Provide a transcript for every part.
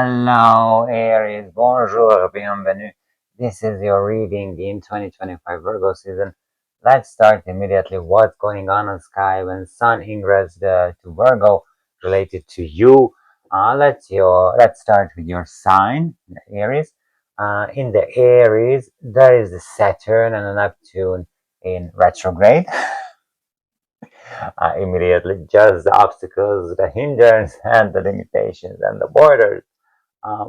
Hello Aries, bonjour, bienvenue. This is your reading in 2025 Virgo season. Let's start immediately. What's going on sky when Sun ingressed to Virgo related to you? Let's start with your sign, the Aries. In the Aries, there is the Saturn and the Neptune in retrograde. Immediately, just the obstacles, the hindrance, and the limitations and the borders.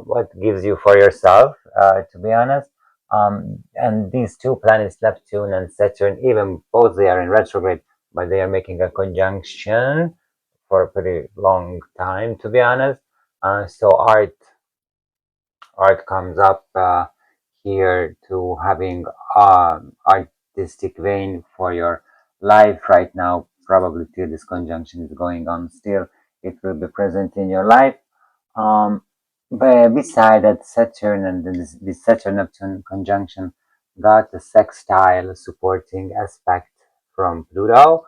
What gives you for yourself, to be honest. And these two planets, Neptune and Saturn, even both they are in retrograde, but they are making a conjunction for a pretty long time, to be honest. So art comes up here to having artistic vein for your life right now. Probably till this conjunction is going on still, it will be present in your life. But beside that, Saturn and this Saturn Neptune conjunction got a sextile supporting aspect from Pluto.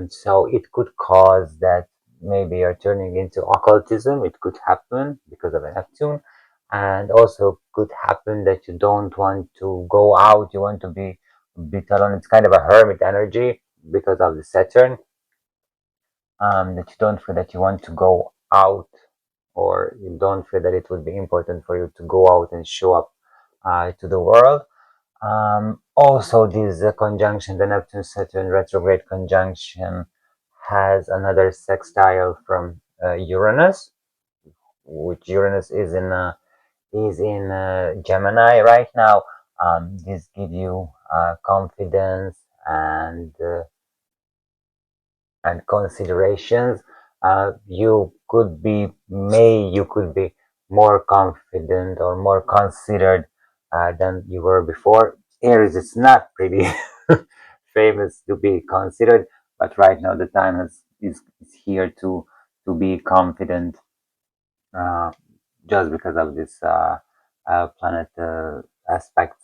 So it could cause that maybe you're turning into occultism. It could happen because of a Neptune, and also could happen that you don't want to go out. You want to be a bit alone. It's kind of a hermit energy because of the Saturn. That you don't feel that you want to go out, or you don't feel that it would be important for you to go out and show up to the world. Also, this conjunction, the Neptune Saturn retrograde conjunction, has another sextile from Uranus, which Uranus is in Gemini right now. This gives you confidence and considerations. You could be more confident or more considered than you were before. Aries is not pretty famous to be considered, but right now the time is here to be confident, just because of this planet aspect.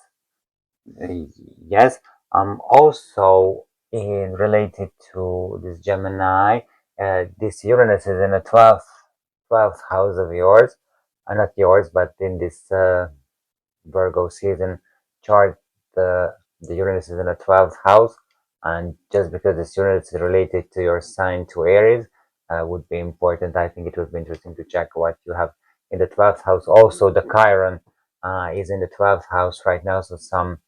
Yes. Also, in related to this Gemini, this Uranus is in the 12th house of yours, not yours, but in this Virgo season chart, the Uranus is in the 12th house, and just because this Uranus is related to your sign, to Aries, would be important. I think it would be interesting to check what you have in the 12th house. Also, the Chiron is in the 12th house right now, so some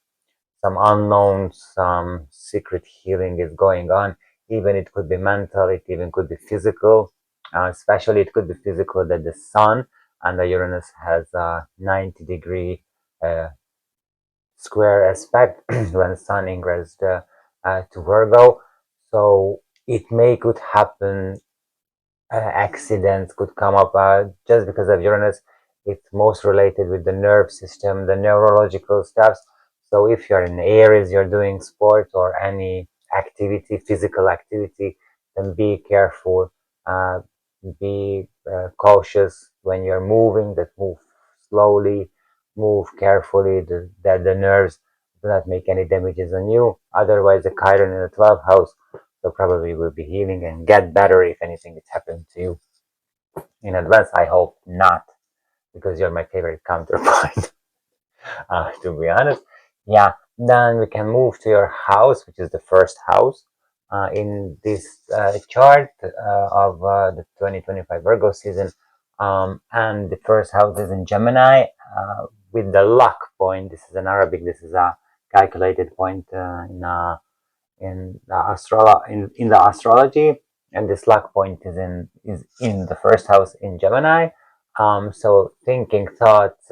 unknown, some secret healing is going on. Even it could be mental, it even could be physical. Especially it could be physical, that the Sun and the Uranus has a 90-degree square aspect when Sun ingressed to Virgo. So it could happen, accidents could come up just because of Uranus. It's most related with the nerve system, the neurological stuff. So if you're in Aries, you're doing sport or any activity, physical activity, then be careful, be cautious when you're moving, that move slowly, move carefully, that the nerves do not make any damages on you. Otherwise, the Chiron in the 12th house, so probably will be healing and get better if anything is happening to you. In advance, I hope not, because you're my favorite counterpoint. To be honest. Yeah, then we can move to your house, which is the first house in this chart of the 2025 Virgo season. And the first house is in Gemini with the luck point. This is in Arabic. This is a calculated point in the astrology, and this luck point is in the first house in Gemini. So thinking, thoughts,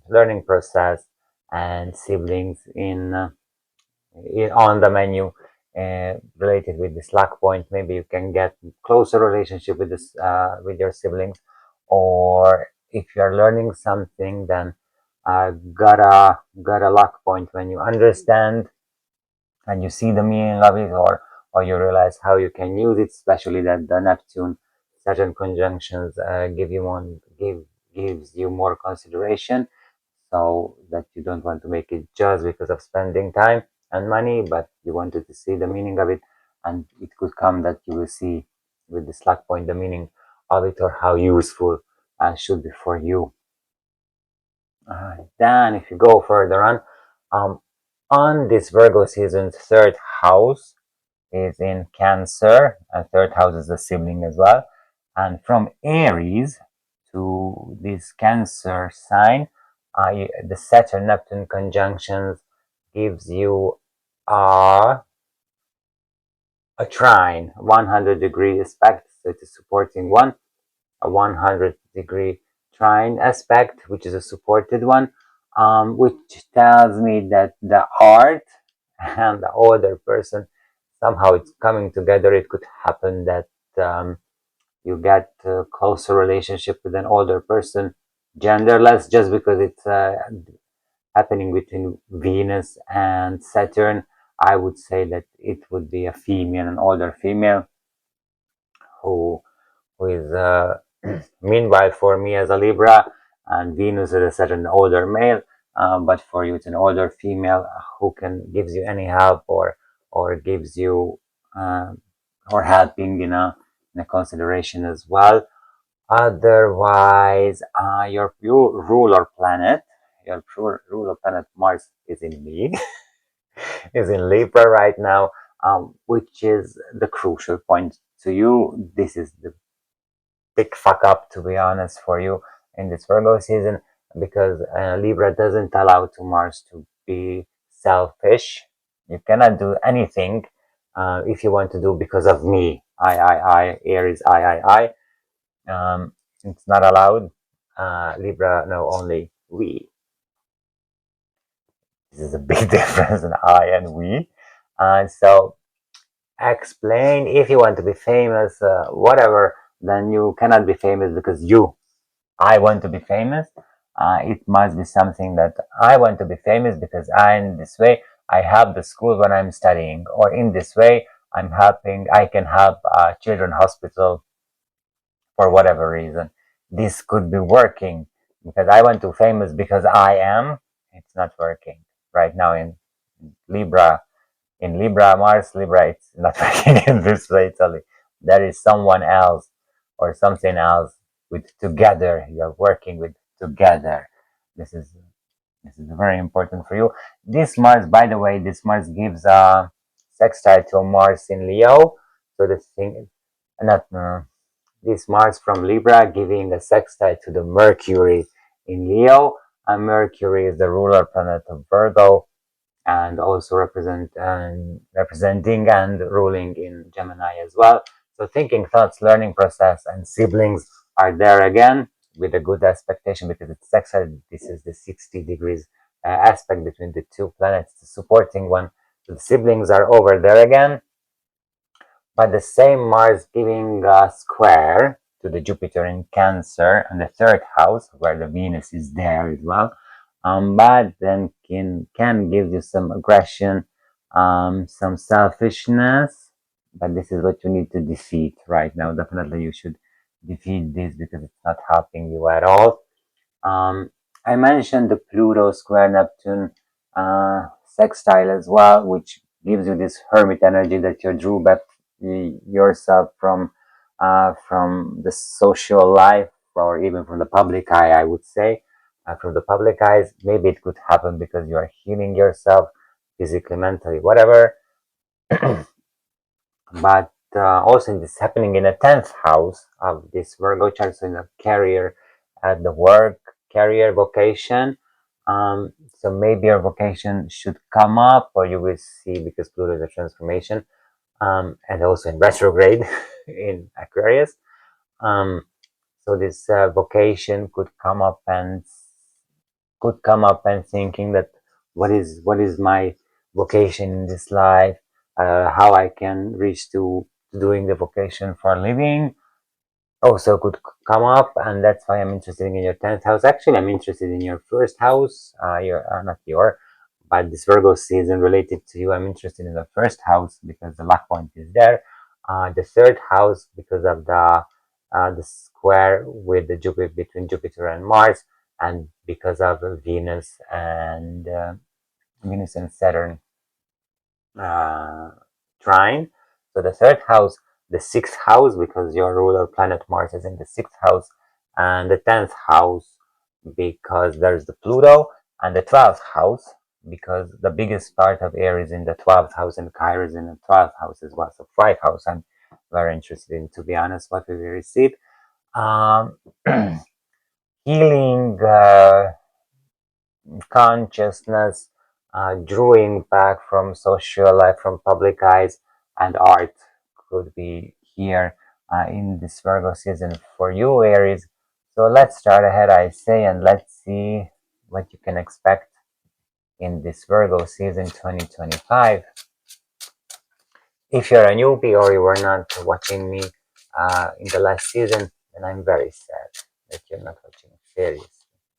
learning process, and siblings on the menu related with this luck point. Maybe you can get closer relationship with this with your siblings, or if you're learning something, then got a luck point when you understand and you see the meaning of it, or you realize how you can use it. Especially that the Neptune Saturn conjunctions gives you more consideration, so that you don't want to make it just because of spending time and money, but you wanted to see the meaning of it. And it could come that you will see with this luck point the meaning of it, or how useful should be for you. Then if you go further on this Virgo season's third house is in Cancer, and third house is the sibling as well. And from Aries to this Cancer sign, the Saturn Neptune conjunctions gives you a trine, 100-degree aspect, so it is supporting one, a 100-degree trine aspect, which is a supported one, which tells me that the art and the older person, somehow it's coming together. It could happen that you get a closer relationship with an older person, genderless, just because it's happening between Venus and Saturn. I would say that it would be a female, an older female, who is meanwhile for me as a Libra, and Venus is a certain older male, but for you it's an older female who gives you any help or gives you or helping in a consideration as well. Otherwise, your ruler planet, Mars is in me, is in Libra right now, which is the crucial point to you. This is the big fuck up, to be honest, for you in this Virgo season, because Libra doesn't allow to Mars to be selfish. You cannot do anything if you want to do because of me. Aries, it's not allowed. Libra, no, only we. This is a big difference in I and we. And so explain if you want to be famous, whatever, then you cannot be famous because I want to be famous. It must be something that I want to be famous because in this way I help the school when I'm studying, or in this way I can help children hospital for whatever reason. This could be working because I want to be famous because I am. It's not working right now in Libra. In Libra, Mars, Libra, it's not working in this way. There is someone else or something else with together. You're working with together. This is very important for you. This Mars, by the way, this Mars gives a sextile to Mars in Leo. So the thing, not this Mars from Libra giving a sextile to the Mercury in Leo. And Mercury is the ruler planet of Virgo, and also representing and ruling in Gemini as well. So thinking, thoughts, learning process, and siblings are there again with a good expectation because it's sextile. This is the 60 degrees aspect between the two planets, the supporting one. So the siblings are over there again. But the same Mars giving a square to the Jupiter in Cancer and the third house where the Venus is there as well. But then can give you some aggression, some selfishness. But this is what you need to defeat right now. Definitely, you should defeat this because it's not helping you at all. I mentioned the Pluto square Neptune sextile as well, which gives you this hermit energy that you drew back yourself from the social life or even from the public eye, I would say. From the public eyes, maybe it could happen because you are healing yourself physically, mentally, whatever. But also this happening in the 10th house of this Virgo chart, so in the career, at the work, career, vocation. So maybe your vocation should come up, or you will see, because Pluto is a transformation, and also in retrograde in Aquarius. So this vocation could come up and thinking that what is my vocation in this life, how I can reach to doing the vocation for a living also could come up, and that's why I'm interested in your 10th house. Actually, I'm interested in your first house, but this Virgo season related to you, I'm interested in the first house because the luck point is there. The third house because of the square with the Jupiter, between Jupiter and Mars, and because of Venus and Saturn trine. So the third house, the sixth house, because your ruler planet Mars is in the sixth house, and the 10th house, because there's the Pluto, and the 12th house, because the biggest part of air is in the 12th house and Chiron is in the 12th house as well. So 5th house, I'm very interested in, to be honest, what we will receive. Um, healing consciousness, drawing back from social life, from public eyes, and art could be here in this Virgo season for you, Aries. So let's start ahead, I say, and let's see what you can expect in this Virgo season 2025. If you're a newbie or you were not watching me in the last season, then I'm very sad that you're not watching. Seriously.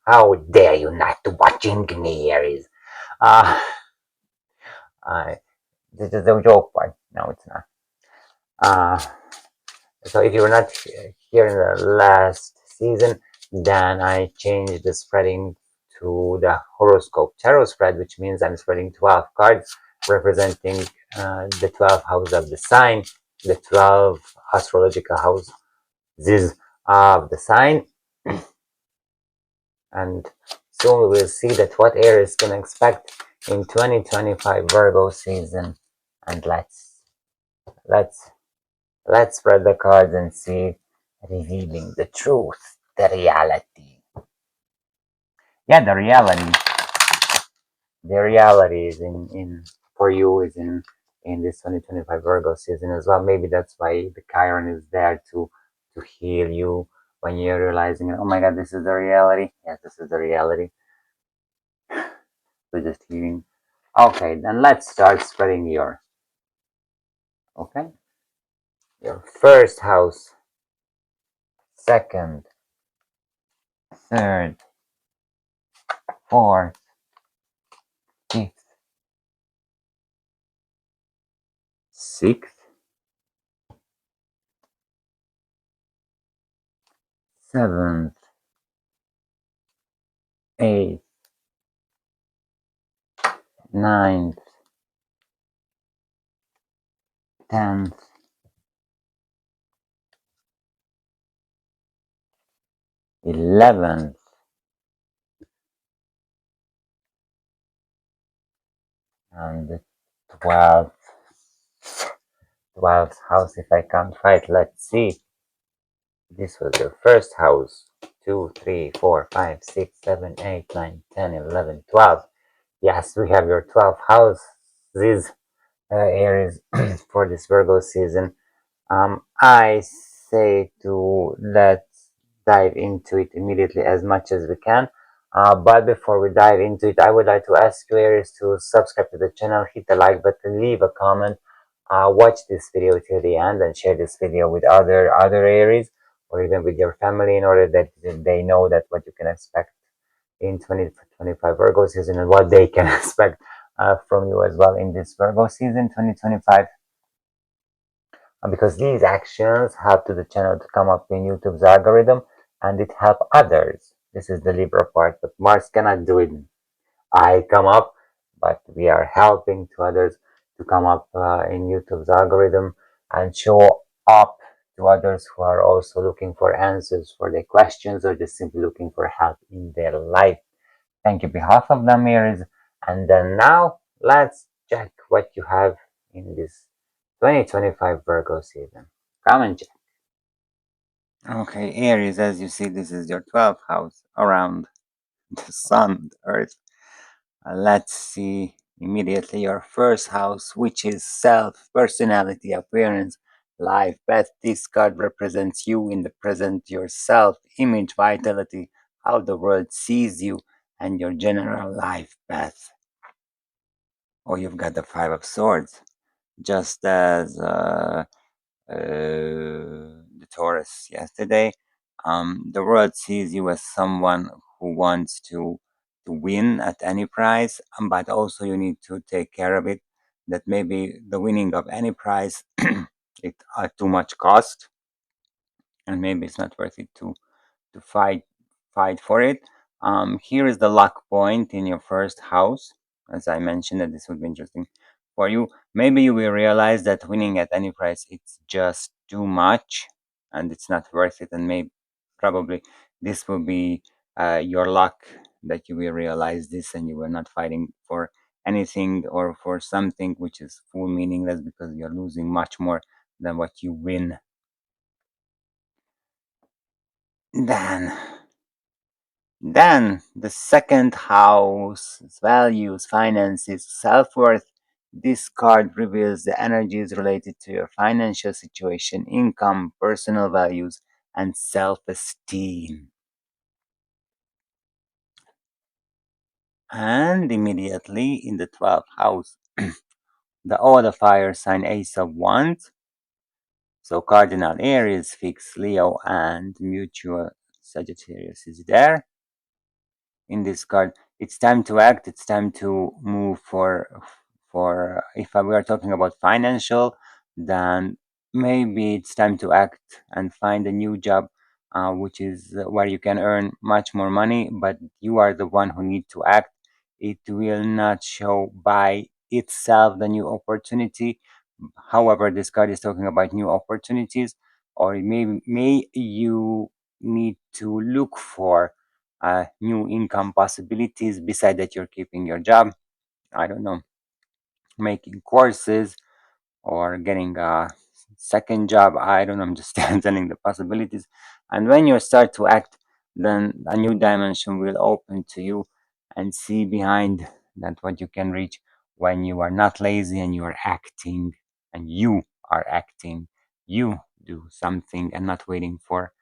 How dare you not to watching me, Aries? Uh, this is the joke part. No, it's not. Uh, so if you were not here in the last season, then I changed the spreading to the horoscope tarot spread, which means I'm spreading 12 cards representing the 12 houses of the sign, the 12 astrological houses of the sign, and soon we will see that what Aries can expect in 2025 Virgo season. And let's spread the cards and see, revealing the truth, the reality. Yeah, the reality is in for you, is in this 2025 Virgo season as well. Maybe that's why the Chiron is there to heal you when you're realizing, oh my God, this is the reality. Yes, this is the reality. We're just healing. Okay, then let's start spreading your first house, second, third, fourth, fifth, sixth, seventh, eighth, ninth, 10th, 11th, and the 12th. 12th house, if I can't fight. Let's see. This was your first house. 2, 3, 4, 5, 6, 7, 8, 9, 10, 11, 12. Yes, we have your 12th house. These Aries for this Virgo season. I say to let's dive into it immediately as much as we can. But before we dive into it, I would like to ask you, Aries, to subscribe to the channel, hit the like button, leave a comment, watch this video till the end, and share this video with other Aries, or even with your family, in order that they know that what you can expect in 2025 Virgo season, and what they can expect from you as well in this Virgo season 2025. Because these actions help to the channel to come up in YouTube's algorithm, and it help others. This is the Libra part, but Mars cannot do it. I come up, but we are helping to others to come up in YouTube's algorithm and show up to others who are also looking for answers for their questions, or just simply looking for help in their life. Thank you behalf of them, Aries. And then now let's check what you have in this 2025 Virgo season. Come and check. Okay, Aries, as you see, this is your 12th house around the sun, the earth. Let's see immediately your first house, which is self, personality, appearance, life, path. This card represents you in the present, your self, image, vitality, how the world sees you, and your general life path. Oh, you've got the Five of Swords, just as the Taurus yesterday. The world sees you as someone who wants to win at any price, but also you need to take care of it. That maybe the winning of any prize it at too much cost, and maybe it's not worth it to fight for it. Here is the luck point in your first house. As I mentioned, that this would be interesting for you. Maybe you will realize that winning at any price, it's just too much and it's not worth it, and maybe probably this will be your luck that you will realize this and you were not fighting for anything or for something which is full meaningless because you're losing much more than what you win. Then, then the second house, values, finances, self-worth. This card reveals the energies related to your financial situation, income, personal values, and self-esteem. And immediately in the 12th house, the other fire sign Ace of Wands. So cardinal Aries, fixed Leo, and mutual Sagittarius is there. In this card, it's time to act. It's time to move for. If we are talking about financial, then maybe it's time to act and find a new job, which is where you can earn much more money. But you are the one who need to act. It will not show by itself the new opportunity. However, this card is talking about new opportunities, or may you need to look for new income possibilities beside that you're keeping your job. I don't know, making courses or getting a second job. I don't know. I'm just telling the possibilities. And when you start to act, then a new dimension will open to you and see behind that what you can reach when you are not lazy and you are acting and you are acting. You do something and not waiting for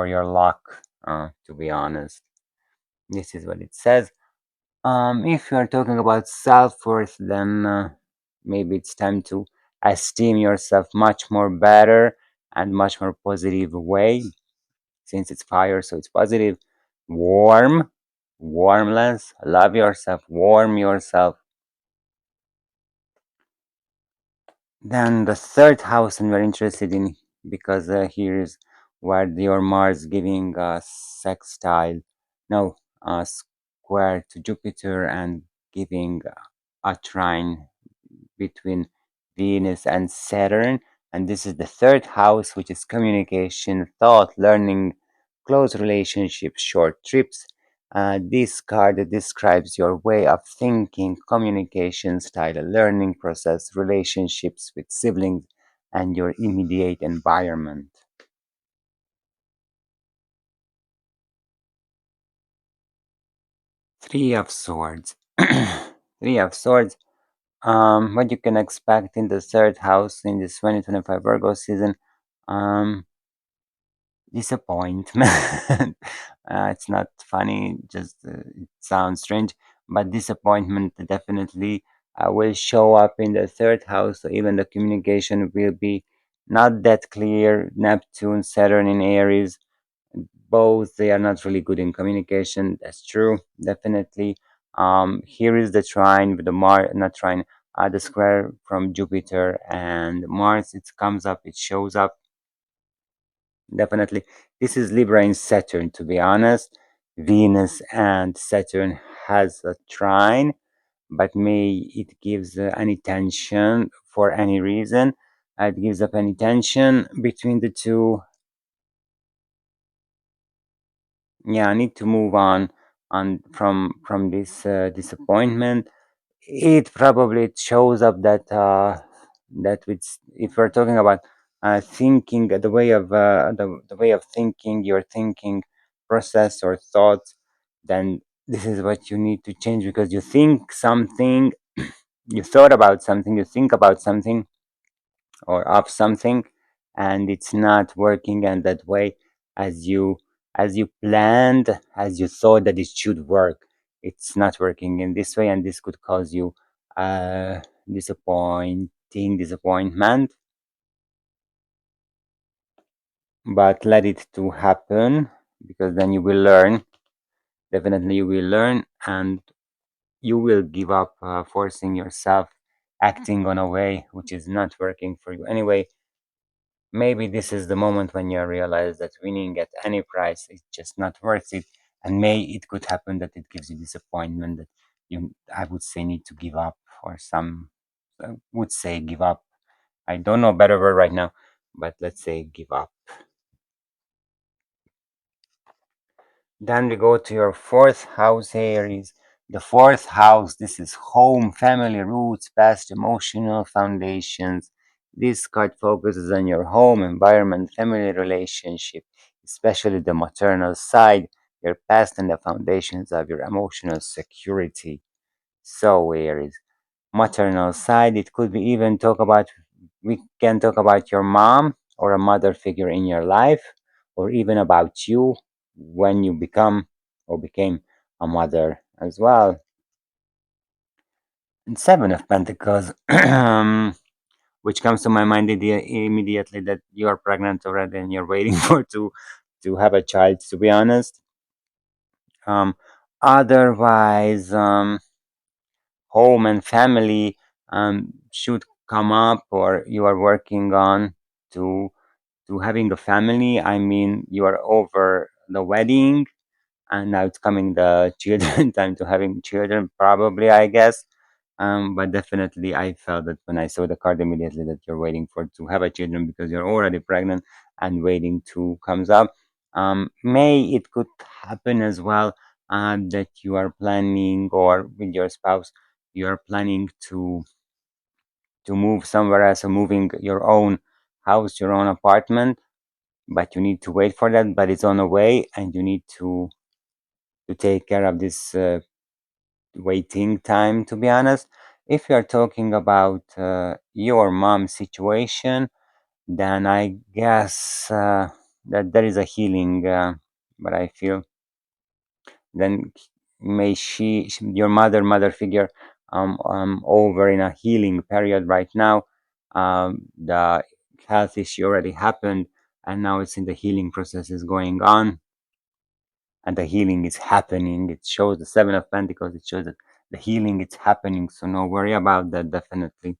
your luck, to be honest. This is what it says. If you are talking about self-worth, then maybe it's time to esteem yourself much more better and much more positive way. Since it's fire, so it's positive. Warm, warmless, love yourself, warm yourself. Then the third house, and we're interested in because here is where your Mars giving a sextile, no, a square to Jupiter and giving a trine between Venus and Saturn. And this is the third house, which is communication, thought, learning, close relationships, short trips. This card describes your way of thinking, communication style, learning process, relationships with siblings, and your immediate environment. Three of Swords. Three of Swords. What you can expect in the third house in this 2025 Virgo season. Um, Disappointment. It's not funny, just it sounds strange, but disappointment definitely will show up in the third house. So even the communication will be not that clear. Neptune, Saturn in Aries, both they are not really good in communication. That's true, definitely. Here is the trine with the not trine, the square from Jupiter and Mars. It comes up, it shows up. Definitely. This is Libra in Saturn, to be honest. Venus and Saturn has a trine, but may it gives any tension for any reason. It gives up any tension between the two. Yeah, I need to move on from this disappointment. It probably shows up that that if we're talking about thinking, the way of thinking, your thinking process or thoughts, then this is what you need to change because you think something, you thought about something, you think about something or of something, and it's not working in that way as you planned, as you thought that it should work. It's not working in this way, and this could cause you uh disappointment, but let it to happen because then you will learn. Definitely you will learn, and you will give up forcing yourself acting on a way which is not working for you anyway. Maybe this is the moment when you realize that winning at any price is just not worth it, and may it could happen that it gives you disappointment that you, I would say, need to give up, or some would say give up. I don't know a better word right now, but let's say give up. Then we go to your fourth house, Aries. The fourth house, this is home, family, roots, past emotional foundations. This card focuses on your home, environment, family relationship, especially the maternal side, your past, and the foundations of your emotional security. So, Aries, maternal side, it could be even talk about, we can talk about your mom or a mother figure in your life, or even about you when you become or became a mother as well. And Seven of Pentacles, which comes to my mind immediately that you are pregnant already and you're waiting for to have a child, to be honest. um Otherwise, home and family should come up, or you are working on to having a family. I mean, you are over the wedding and now it's coming the children time to having children, probably, I guess. But definitely I felt that when I saw the card immediately that you're waiting for to have a children because you're already pregnant and waiting to comes up. May it could happen as well, that you are planning, or with your spouse you are planning to move somewhere else, or moving your own house, your own apartment, but you need to wait for that, but it's on the way, and you need to take care of this waiting time, to be honest. If you're talking about your mom's situation, then I guess that there is a healing, but I feel then may your mother figure, over in a healing period right now. The health issue already happened, and now it's in the healing process is going on, and the healing is happening. It shows the Seven of Pentacles. It shows that the healing is happening, so no worry about that. Definitely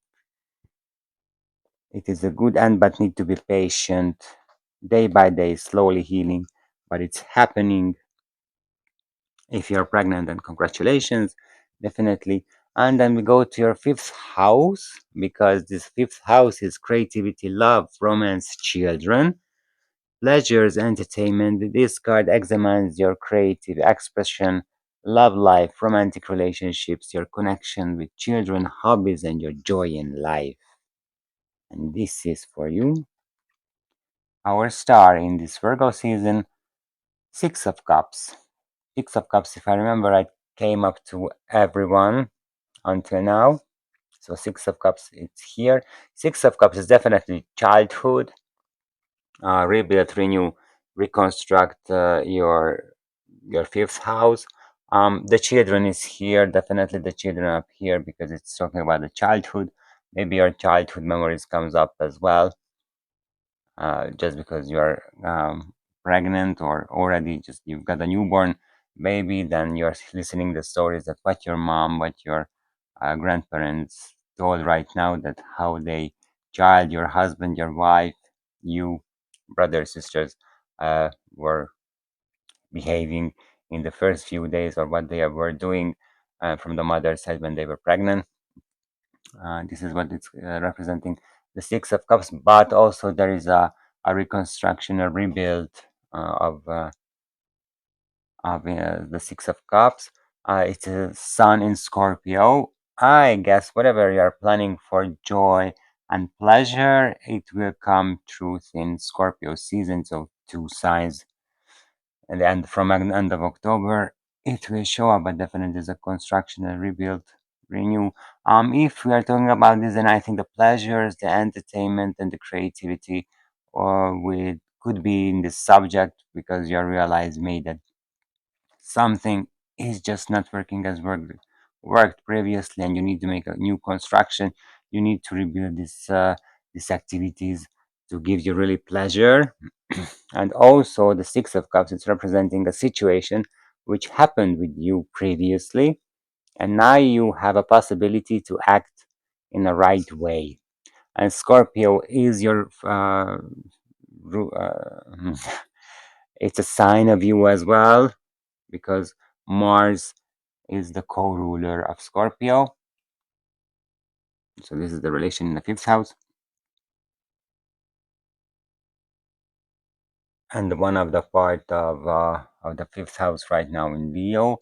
it is a good end, but need to be patient, day by day, slowly healing, but it's happening. If you're pregnant, then congratulations, definitely. And then we go to your fifth house, because this fifth house is creativity, love, romance, children, pleasures, entertainment. This card examines your creative expression, love life, romantic relationships, your connection with children, hobbies, and your joy in life. And this is for you, our star in this Virgo season, Six of Cups. Six of Cups, if I remember, I came up to everyone until now. So Six of Cups, it's here. Six of Cups is definitely childhood, rebuild, renew, reconstruct your fifth house. The children is here, definitely the children up here, because it's talking about the childhood. Maybe your childhood memories comes up as well, just because you're pregnant, or already just you've got a newborn baby, then you're listening the stories that what your mom, what your grandparents told right now, that how they child, your husband, your wife, you, brothers, sisters, were behaving in the first few days, or what they were doing from the mother's side when they were pregnant. This is what it's representing, the Six of Cups. But also there is a reconstruction, a rebuild of the Six of Cups. It's a Sun in Scorpio. I guess whatever you are planning for joy and pleasure, it will come true in Scorpio season. So two signs, and then from end of October, it will show up. But definitely there's a construction, a rebuild, renew. If we are talking about this, then I think the pleasures, the entertainment, and the creativity, or with could be in the subject, because you realize maybe that something is just not working as worked previously, and you need to make a new construction. You need to rebuild these activities to give you really pleasure. And also the Six of Cups, it's representing a situation which happened with you previously, and now you have a possibility to act in the right way. And Scorpio is your it's a sign of you as well, because Mars is the co-ruler of Scorpio. So this is the relation in the fifth house. And one of the part of of the fifth house right now in Leo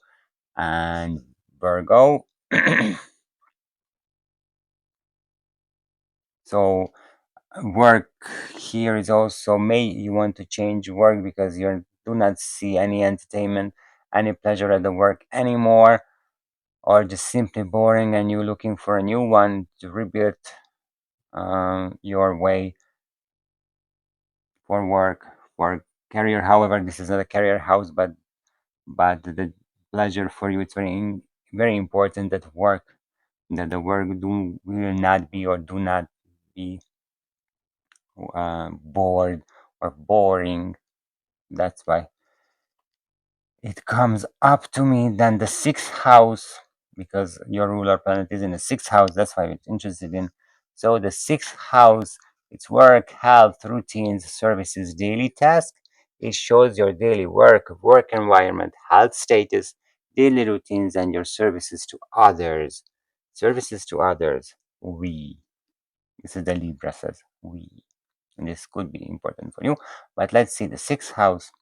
and Virgo. So work here is also, may you want to change work because you do not see any entertainment, any pleasure at the work anymore, or just simply boring and you're looking for a new one to rebuild your way for work, for career. However, this is not a career house, but the pleasure for you, it's very important that the work will not be or do not be bored or boring. That's why it comes up to me. Then the sixth house, because your ruler planet is in the sixth house, that's why I'm interested in. So the sixth house, it's work, health, routines, services, daily task. It shows your daily work environment, health status, daily routines, and your services to others. Services to others. We. This is the Libra says we. And this could be important for you. But let's see the sixth house.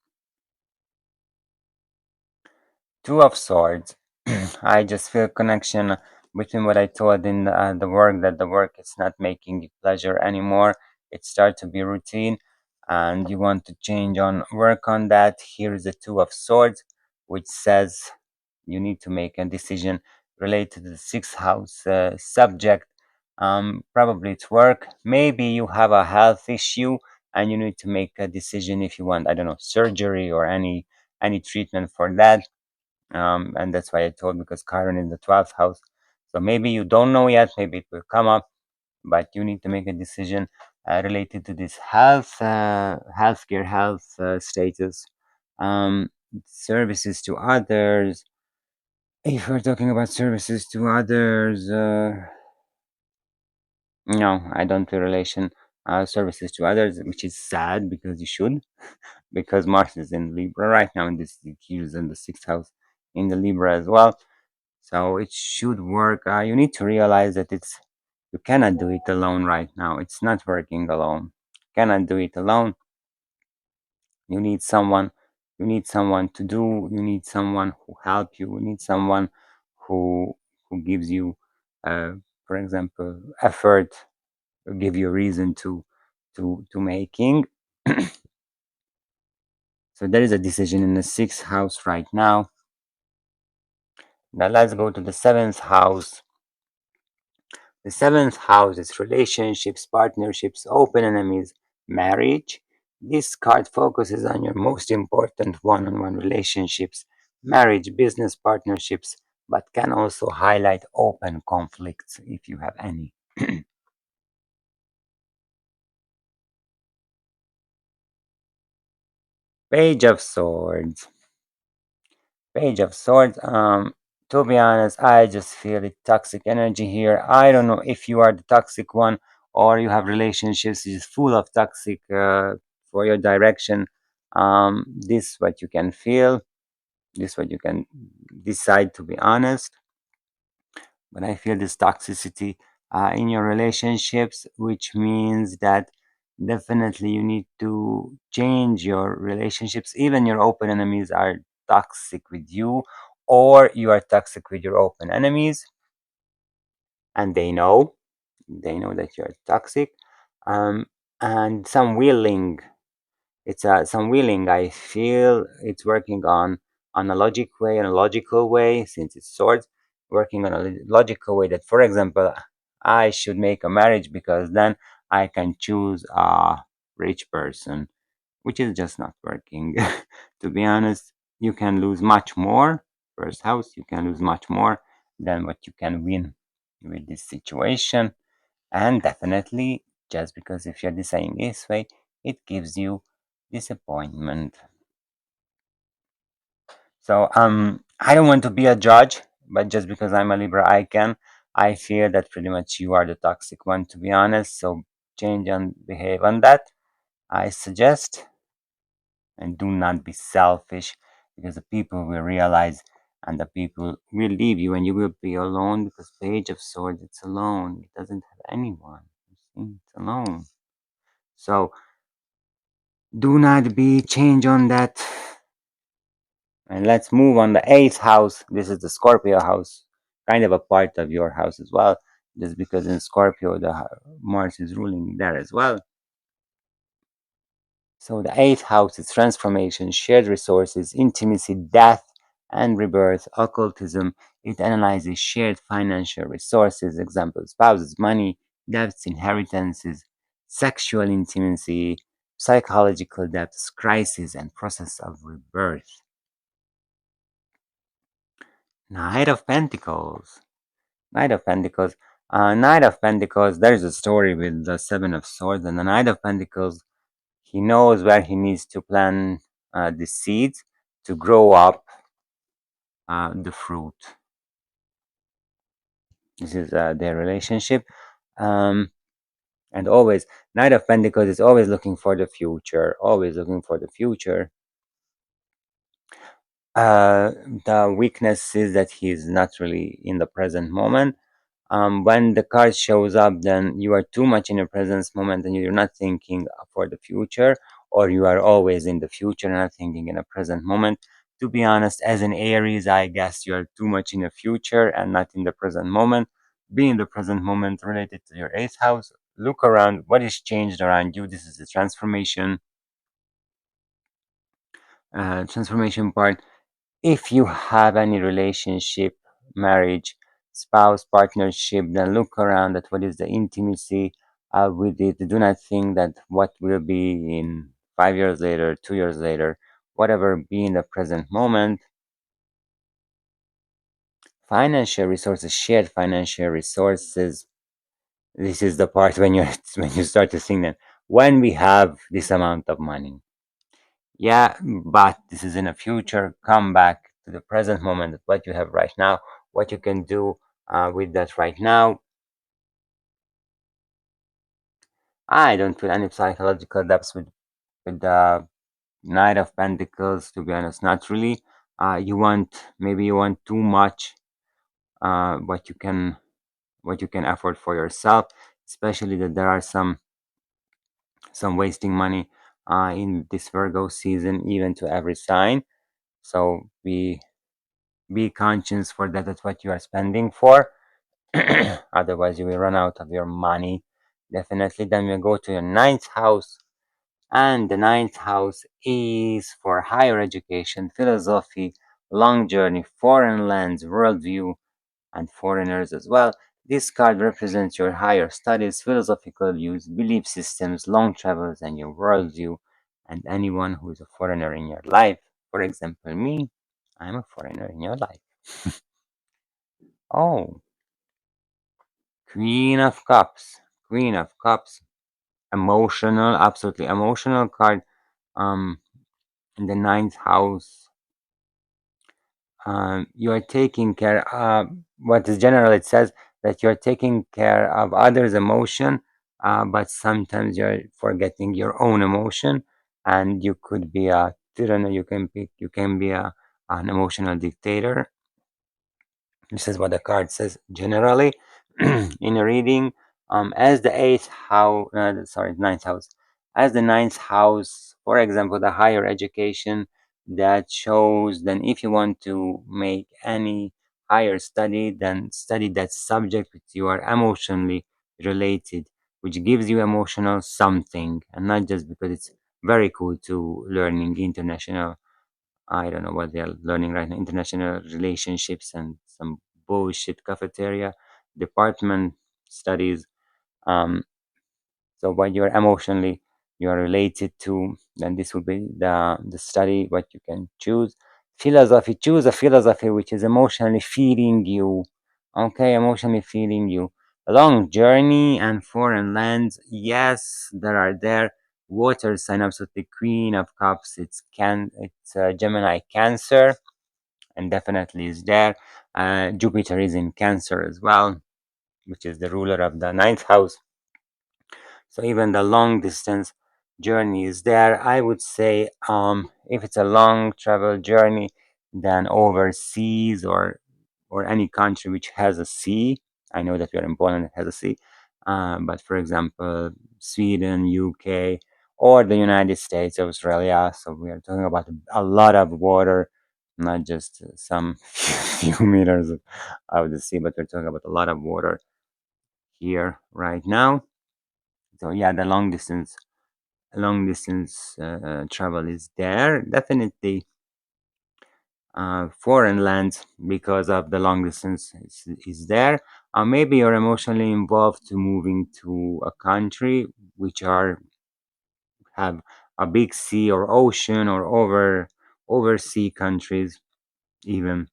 Two of Swords. I just feel connection between what I told in the work, that the work is not making you pleasure anymore. It starts to be routine, and you want to change on work on that. Here is the Two of Swords, which says you need to make a decision related to the sixth house subject. Probably it's work. Maybe you have a health issue and you need to make a decision if you want, I don't know, surgery or any treatment for that. And that's why I told, because Chiron is the 12th house. So maybe you don't know yet, maybe it will come up, but you need to make a decision related to this healthcare, health status, services to others. If we're talking about services to others, no, I don't feel relation services to others, which is sad because you should, because Mars is in Libra right now, and this is in the sixth house in the Libra as well. So it should work. You need to realize that you cannot do it alone right now. It's not working alone. You cannot do it alone. You need someone. You need someone to do. You need someone who help you. You need someone who gives you, uh, for example, effort, give you reason to making. So there is a decision in the sixth house right now. Now let's go to the seventh house. The seventh house is relationships, partnerships, open enemies, marriage. This card focuses on your most important one on one relationships, marriage, business partnerships, but can also highlight open conflicts if you have any. Page of Swords. Page of Swords. To be honest, I just feel the toxic energy here. I don't know if you are the toxic one or you have relationships is full of toxic for your direction. This what you can feel. This what you can decide, to be honest. But I feel this toxicity in your relationships, which means that definitely you need to change your relationships. Even your open enemies are toxic with you, or you are toxic with your open enemies, and they know that you're toxic. Um, and some willing, I feel it's working on a logical way, since it's swords, working on a logical way that, for example, I should make a marriage because then I can choose a rich person, which is just not working. To be honest, you can lose much more. First house, you can lose much more than what you can win with this situation. And definitely, just because if you're deciding this way, it gives you disappointment. So I don't want to be a judge, but just because I'm a Libra, I fear that pretty much you are the toxic one, to be honest. So change and behave on that, I suggest. And do not be selfish, because the people will realize, and the people will leave you and you will be alone, because Page of Swords, it's alone. It doesn't have anyone. You see, it's alone. So do not be change on that. And let's move on the eighth house. This is the Scorpio house, kind of a part of your house as well. Just because in Scorpio, Mars is ruling there as well. So the eighth house is transformation, shared resources, intimacy, death, and rebirth, occultism. It analyzes shared financial resources, example, spouses, money, debts, inheritances, sexual intimacy, psychological depths, crisis, and process of rebirth. Knight of Pentacles. Knight of Pentacles. Knight of Pentacles, there's a story with the Seven of Swords, and the Knight of Pentacles, he knows where he needs to plant the seeds to grow up the fruit. This is their relationship. Um, and always, Knight of Pentacles is always looking for the future, always looking for the future. The weakness is that he's not really in the present moment. When the card shows up, then you are too much in the present moment and you're not thinking for the future, or you are always in the future and not thinking in the present moment. To be honest, as an Aries, I guess you are too much in the future and not in the present moment. Be in the present moment related to your eighth house. Look around what is changed around you. This is the transformation part. If you have any relationship, marriage, spouse, partnership, then look around at what is the intimacy with it. Do not think that what will be in 5 years later, 2 years later, whatever, be in the present moment. Financial resources, shared financial resources. This is the part when you when you start to think that when we have this amount of money. Yeah, but this is in the future. Come back to the present moment, what you have right now, what you can do with that right now. I don't feel any psychological depths with the Knight of Pentacles, to be honest, not really. Maybe you want too much, what you can afford for yourself, especially that there are some wasting money in this Virgo season, even to every sign. So be conscious for that. That's what you are spending for. Otherwise, you will run out of your money. Definitely. Then we go to your ninth house. And the ninth house is for higher education, philosophy, long journey, foreign lands, worldview, and foreigners as well. This card represents your higher studies, philosophical views, belief systems, long travels, and your worldview, and anyone who is a foreigner in your life. For example, me, I'm a foreigner in your life. Oh, Queen of Cups. Queen of Cups. Emotional, absolutely emotional card. Um, in the ninth house, you are taking care. What is general? It says that you are taking care of others' emotion, but sometimes you're forgetting your own emotion, and you could be a tyranny. You can be an emotional dictator. This is what the card says generally in a reading. As the ninth house, as the ninth house, for example, the higher education, that shows then if you want to make any higher study, then study that subject which you are emotionally related, which gives you emotional something, and not just because it's very cool to learning international. I don't know what they're learning right now. International relationships and some bullshit cafeteria department studies. Um, so what you're emotionally you're related to, then this will be the study what you can choose. Philosophy, choose a philosophy which is emotionally feeding you. Okay, emotionally feeding you. A long journey and foreign lands. Yes, there are there. Water sign, absolutely Queen of Cups. It's Gemini Cancer, and definitely is there. Jupiter is in Cancer as well, which is the ruler of the ninth house. So even the long distance journey is there. I would say, if it's a long travel journey, then overseas or any country which has a sea. I know that we're in Poland that has a sea, but for example, Sweden, UK, or the United States, Australia. So we are talking about a lot of water not just some few meters of the sea, but we're talking about a lot of water here right now. So yeah, the long distance travel is there. Definitely foreign lands because of the long distance is there. Maybe you're emotionally involved to moving to a country which are have a big sea or ocean or oversea countries even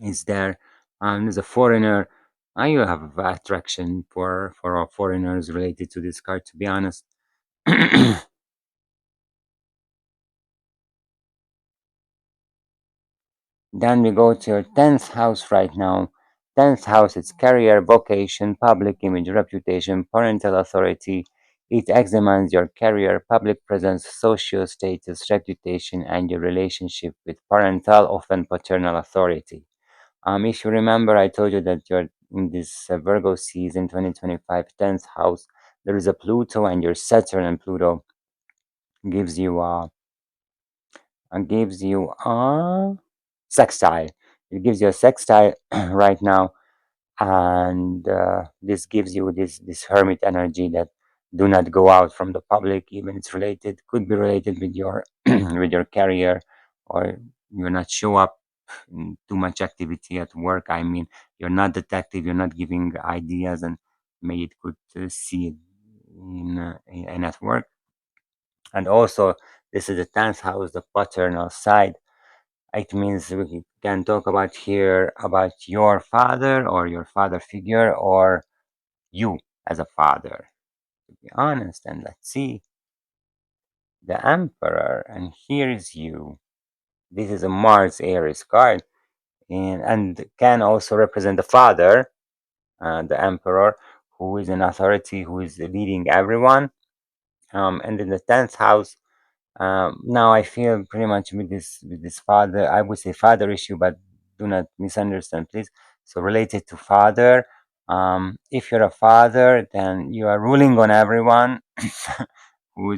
is there. As a foreigner, you have attraction for all foreigners related to this card, to be honest. Then we go to your 10th house right now. 10th house, it's career, vocation, public image, reputation, parental authority. It examines your career, public presence, social status, reputation, and your relationship with parental, often paternal authority. If you remember, I told you that you're in this Virgo season 2025 10th house. There is a Pluto, and your Saturn and Pluto gives you a sextile. It gives you a sextile right now, and this gives you this hermit energy that do not go out from the public. Even it's related, could be related with your with your career, or you're not show up in too much activity at work. I mean, you're not detective, you're not giving ideas, and may it could see it in at work. And also, this is the 10th house, the paternal side. It means we can talk about here about your father or your father figure or you as a father, to be honest. And let's see, the Emperor, and here is you. This is a Mars Aries card, and can also represent the father, the Emperor, who is an authority, who is leading everyone. And in the 10th house, now I feel pretty much with this father, I would say father issue, but do not misunderstand, please. So related to father, if you're a father, then you are ruling on everyone who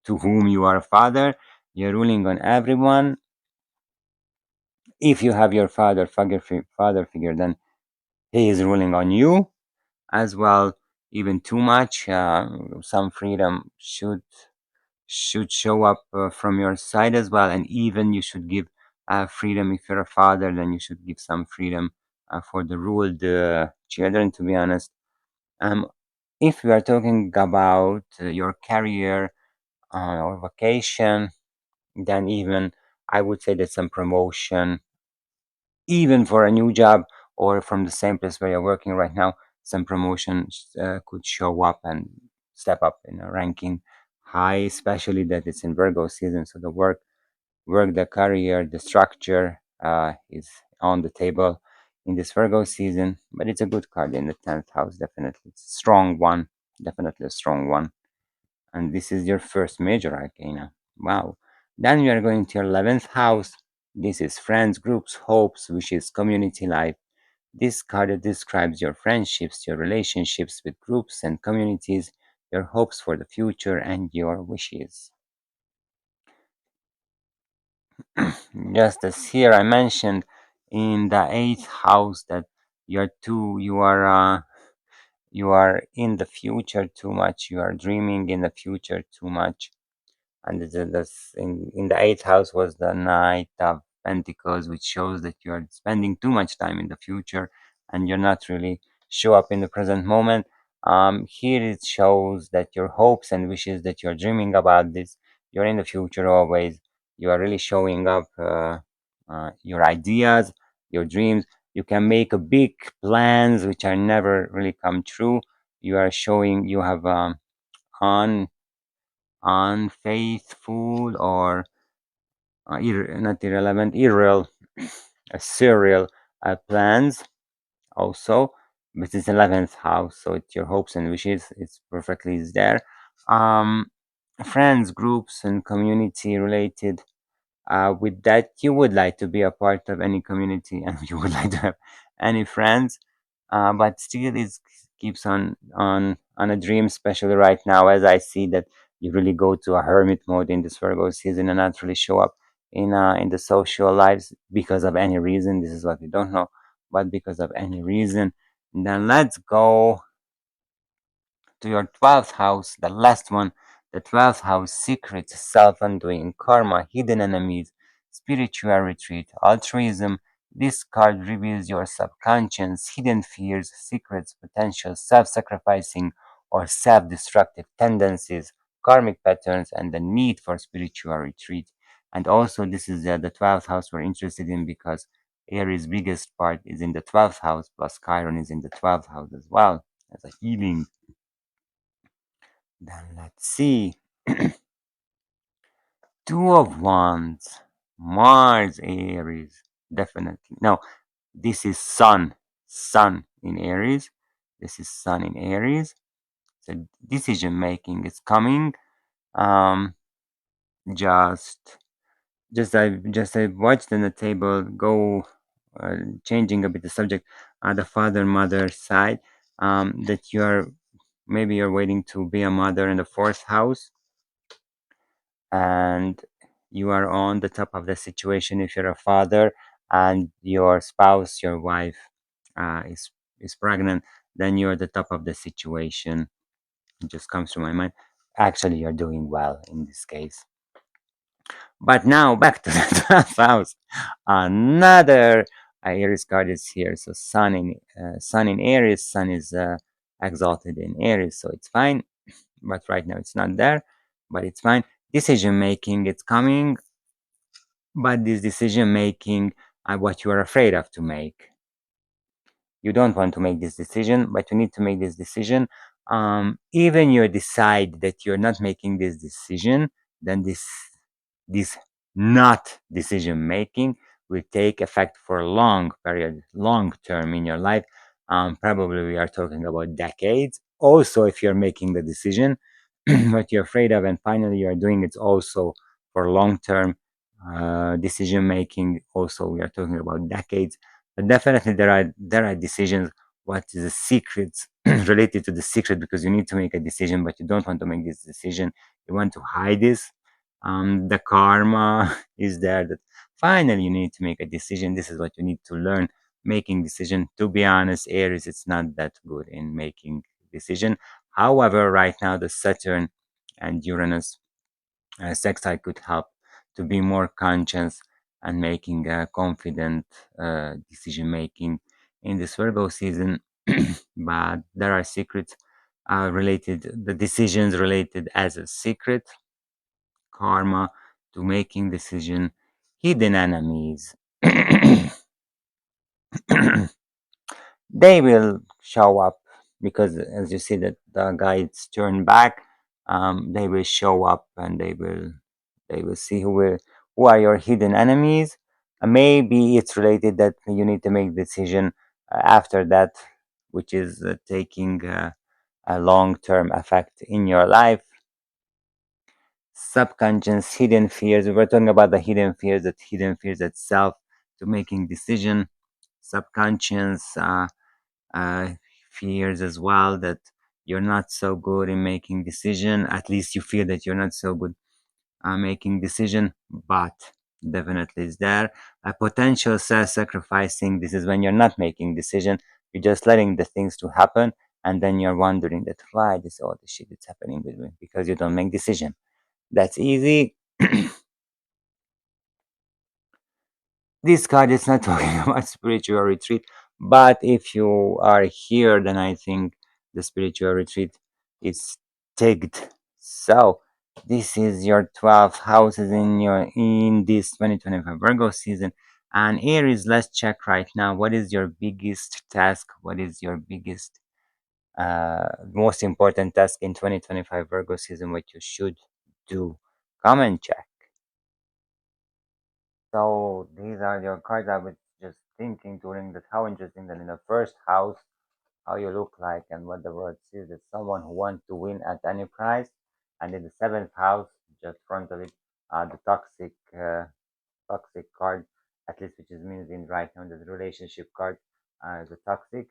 to whom you are a father. You're ruling on everyone. If you have your father figure, then he is ruling on you as well. Even too much, some freedom should show up from your side as well, and even you should give freedom. If you're a father, then you should give some freedom for the ruled children, to be honest. um, if we are talking about your career or vocation, then even I would say that some promotion, even for a new job or from the same place where you're working right now, some promotions could show up and step up in a ranking high, especially that it's in Virgo season. So the work, the career, the structure is on the table in this Virgo season. But it's a good card in the 10th house, definitely. It's a strong one, definitely a strong one. And this is your first major arcana. Wow. Then we are going to your 11th house. This is friends, groups, hopes, wishes, community life. This card describes your friendships, your relationships with groups and communities, your hopes for the future, and your wishes. Just as here I mentioned in the 8th house that you are in the future too much, you are dreaming in the future too much. And in the 8th house was the Knight of Pentacles, which shows that you are spending too much time in the future and you're not really show up in the present moment. Here it shows that your hopes and wishes that you're dreaming about this, you're in the future always. You are really showing up your ideas, your dreams. You can make a big plans which are never really come true. You are showing you have on unfaithful or not irrelevant, irreal, serial plans also. But it's 11th house, so it's your hopes and wishes. It's perfectly is there. Um, Friends, groups, and community related. With that, you would like to be a part of any community, and you would like to have any friends. But still, it keeps on a dream, especially right now, as I see that you really go to a hermit mode in this Virgo season and not really show up in the social lives because of any reason. This is what we don't know, but because of any reason. And then let's go to your 12th house, the last one. The 12th house: secrets, self undoing, karma, hidden enemies, spiritual retreat, altruism. This card reveals your subconscious, hidden fears, secrets, potential, self sacrificing, or self destructive tendencies, karmic patterns, and the need for spiritual retreat. And also, this is the 12th house we're interested in because Aries' biggest part is in the 12th house, plus Chiron is in the 12th house as well as a healing. Then let's see. Two of Wands, Mars, Aries, definitely. No, this is Sun in Aries. This is Sun in Aries. So decision making is coming. Um, just, I watched on the table go, changing a bit the subject. The father mother side. That you're waiting to be a mother in the fourth house, and you are on the top of the situation if you're a father and your spouse, your wife, is pregnant, then you're at the top of the situation. It just comes to my mind. Actually, you're doing well in this case. But now back to the 12th house. Another Aries card is here. So Sun in Aries. Sun is exalted in Aries, so it's fine. But right now it's not there, but it's fine. Decision making, it's coming, but this decision making are what you are afraid of to make. You don't want to make this decision, but you need to make this decision. Even you decide that you're not making this decision, then this not decision making will take effect for a long period, long term in your life. Probably we are talking about decades. Also, if you're making the decision, what you're afraid of, and finally you're doing it also for long term decision making. Also, we are talking about decades. But definitely there are decisions. What is the secrets related to the secret? Because you need to make a decision, but you don't want to make this decision. You want to hide this. The karma is there that finally you need to make a decision. This is what you need to learn. Making decision. To be honest, Aries, it's not that good in making decision. However, right now the Saturn and Uranus sextile could help to be more conscious and making a confident decision making in this Virgo season. But there are secrets related, the decisions related as a secret, karma, to making decision, hidden enemies. They will show up because, as you see, that the guides turn back. They will show up and they will see who are your hidden enemies. Maybe it's related that you need to make decision after that, which is taking a long-term effect in your life. Subconscious, hidden fears. We were talking about the hidden fears itself to making decision. Subconscious uh, fears as well, that you're not so good in making decision. At least you feel that you're not so good making decision, but definitely is there. A potential self-sacrificing. This is when you're not making decision. You're just letting the things to happen, and then you're wondering that why this all the shit is happening with me because you don't make decision. That's easy. This card is not talking about spiritual retreat, but if you are here, then I think the spiritual retreat is tagged. So this is your 12 houses in this 2025 Virgo season. And Aries, let's check right now. What is your biggest task? What is your biggest, most important task in 2025 Virgo season? What you should do? Comment check. So these are your cards. I was just thinking during that how interesting that in the first house how you look like and what the word says that someone who wants to win at any price, and in the seventh house just front of it the toxic card, at least which is means in right now the relationship card, the toxic.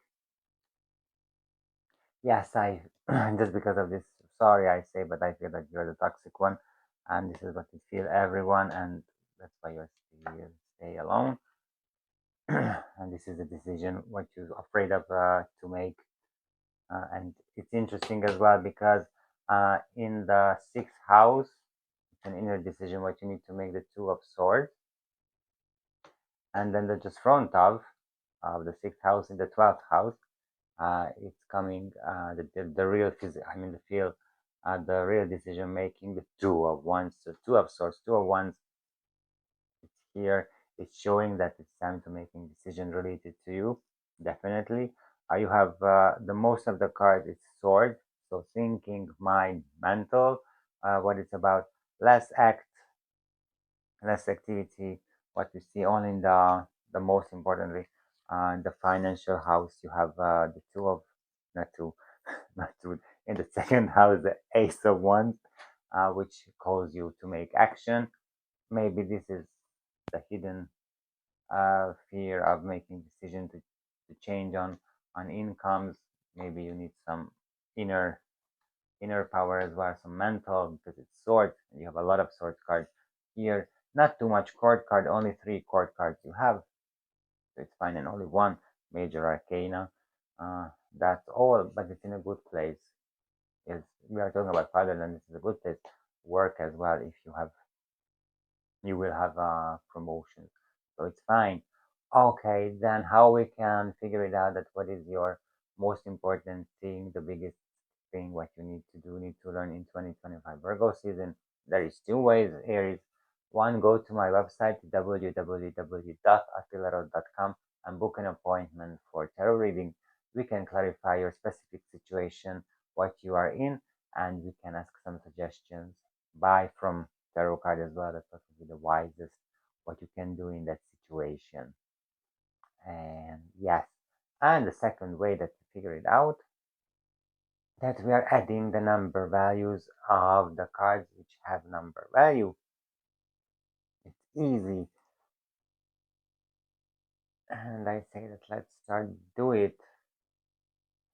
Yes, I just because of this, sorry I say, but I feel that you're the toxic one, and this is what we feel everyone, and That's why you stay alone. And this is a decision what you're afraid of to make. And it's interesting as well because in the sixth house, it's an inner decision what you need to make, the two of swords, and then the just front of the sixth house in the 12th house. It's coming the real I mean the feel the real decision making, the two of wands, the two of swords, two of wands. It's here. It's showing that it's time to making decision related to you. Definitely. You have the most of the card is sword, so thinking, mind, mental. What it's about, less act, less activity. What you see only in the most importantly, the financial house. You have the two of not two, not two. In the second house, the ace of wands, which calls you to make action. Maybe this is the hidden fear of making decision to change on incomes. Maybe you need some inner power as well, some mental, because it's swords and you have a lot of sword cards here. Not too much court card, only 3 court cards you have, so it's fine, and only 1 major arcana. That's all, but it's in a good place. Is we are talking about fatherland, this is a good place. Work as well, if you will have a promotion, so it's fine. Okay, then how we can figure it out, that what is your most important thing, the biggest thing, what you need to do, need to learn in 2025 Virgo season? There is 2 ways, Aries. One, go to my website www.attilarod.com and book an appointment for tarot reading. We can clarify your specific situation, what you are in, and we can ask some suggestions. Buy from tarot card as well. That's what will be the wisest what you can do in that situation. And yes, and the second way that we figure it out, that we are adding the number values of the cards which have number value. It's easy, and I say that let's start do it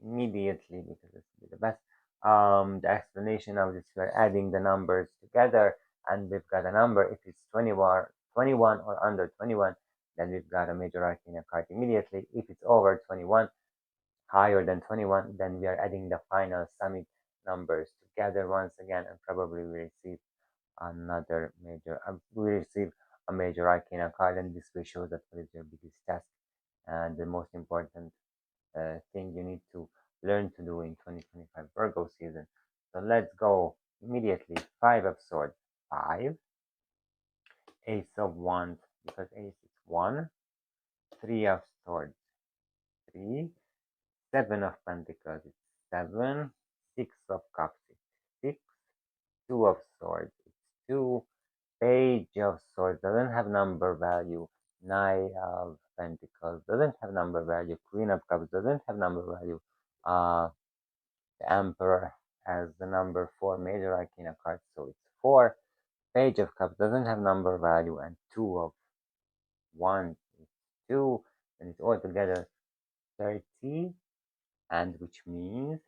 immediately because this will be the best. The explanation of this, we're adding the numbers together, and we've got a number. If it's 21 or under 21, then we've got a major arcana card immediately. If it's over 21, higher than 21, then we are adding the final summit numbers together once again, and probably we receive another major. We receive a major arcana card, and this will show that what is your biggest task and the most important thing you need to learn to do in 2025 Virgo season. So let's go immediately. 5 of Swords, 5. Ace of Wands, because Ace is 1. 3 of Swords, 3. 7 of Pentacles, it's 7. 6 of Cups, it's 6. 2 of Swords, it's 2. Page of Swords doesn't have number value. 9 of Pentacles doesn't have number value. Queen of Cups doesn't have number value. The Emperor has the number 4 major arcana card, so it's 4. Page of Cups doesn't have number value, and 2 of Wands is 2, and it's altogether 30, and which means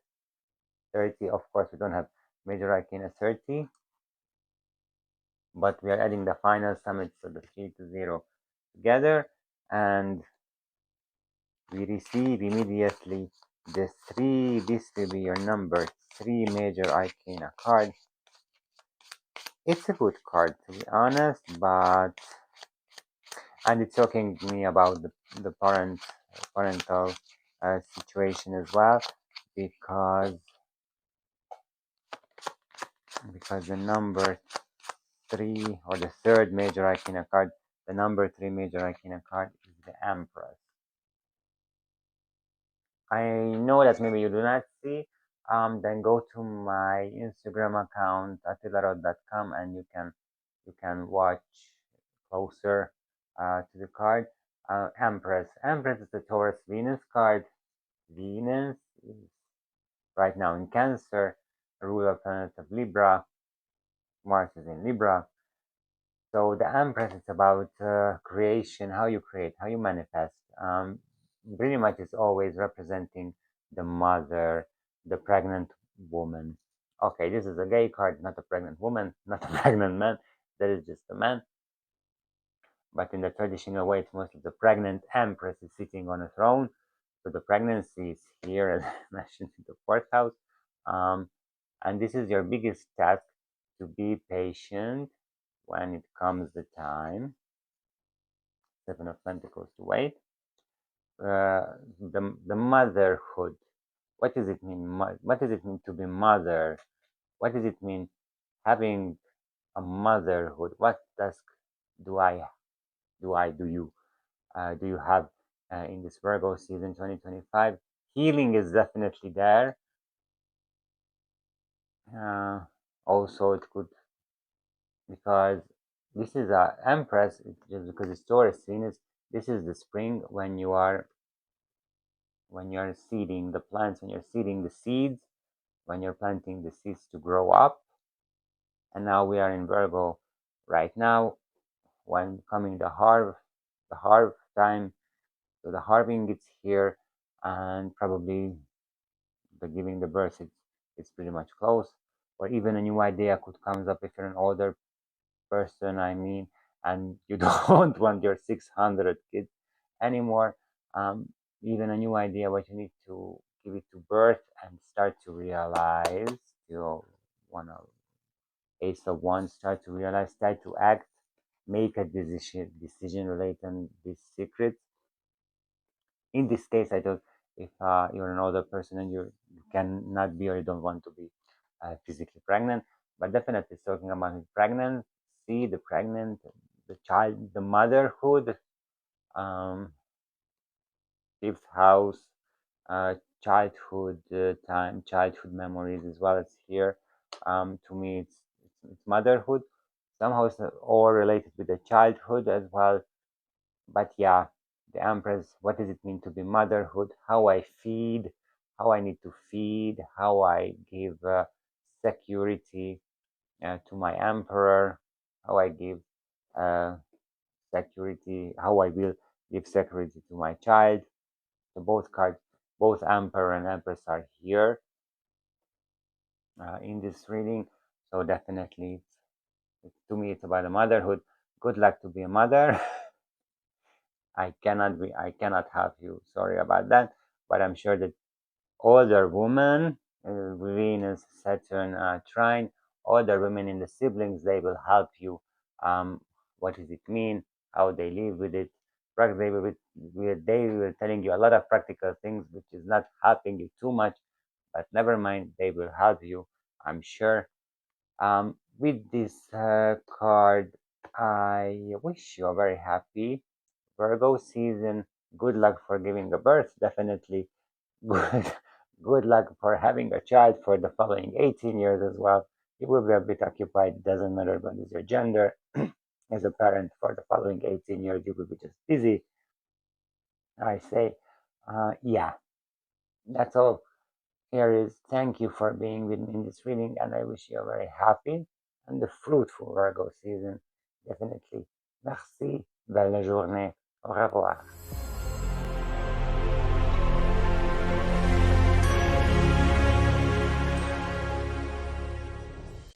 30, of course, we don't have major arcana 30, but we are adding the final summit, so the 3 to 0 together, and we receive immediately the 3. This will be your number 3 major arcana card. It's a good card, to be honest, but and it's talking to me about the parental situation as well, because the number 3, or the third major arcana card, the number 3 major arcana card is the Empress. I know that maybe you do not see. Then go to my Instagram account attilarod.com, and you can watch closer to the card. Empress. Empress is the Taurus Venus card. Venus is right now in Cancer, a ruler planet of Libra. Mars is in Libra. So the Empress is about creation, how you create, how you manifest. Pretty much it's always representing the mother, the pregnant woman. Okay, this is a gay card, not a pregnant woman, not a pregnant man. That is just a man. but in the traditional way, it's mostly the pregnant empress is sitting on a throne. So the pregnancy is here, as I mentioned, in the fourth house. And this is your biggest task, to be patient when it comes the time. Seven of Pentacles, to wait. The motherhood. What does it mean? What does it mean to be mother? What does it mean having a motherhood? What task do you have in this Virgo season 2025? Healing is definitely there. Also, it could, because this is a Empress, just because it's Taurus Venus. This is the spring when you are seeding the plants, when you're seeding the seeds, when you're planting the seeds to grow up. And now we are in Virgo right now, when coming the harv time. So the harving is here, and probably the giving the birth, it's pretty much close. Or even a new idea could comes up if you're an older person, I mean, and you don't want your 600 kids anymore. Even a new idea, what you need to give it to birth and start to realize. You want to Ace of Wands, start to realize, start to act, make a decision related these secrets. In this case, I thought, if you're an older person and you cannot be, or you don't want to be physically pregnant, but definitely talking about pregnancy, the pregnant, the child, the motherhood, fifth house, childhood time, childhood memories as well as here. To me, it's motherhood. Somehow it's all related with the childhood as well. But yeah, the Empress, what does it mean to be motherhood? How I feed, how I need to feed, how I give security to my Emperor, how I give security, how I will give security to my child. So both cards, both Emperor and Empress are here in this reading. So definitely, to me, it's about the motherhood. Good luck to be a mother. I cannot have you. Sorry about that. But I'm sure that older women, Venus, Saturn trine, older women in the siblings, they will help you. What does it mean? How they live with it? They will telling you a lot of practical things, which is not helping you too much. But never mind, they will help you, I'm sure. With this card, I wish you a very happy Virgo season. Good luck for giving a birth, definitely. Good, good luck for having a child for the following 18 years as well. You will be a bit occupied, doesn't matter what is your gender. As a parent, for the following 18 years, you will be just busy. I say, yeah, that's all. Here is thank you for being with me in this reading, and I wish you a very happy and a fruitful Virgo season. Definitely. Merci. Belle journée. Au revoir.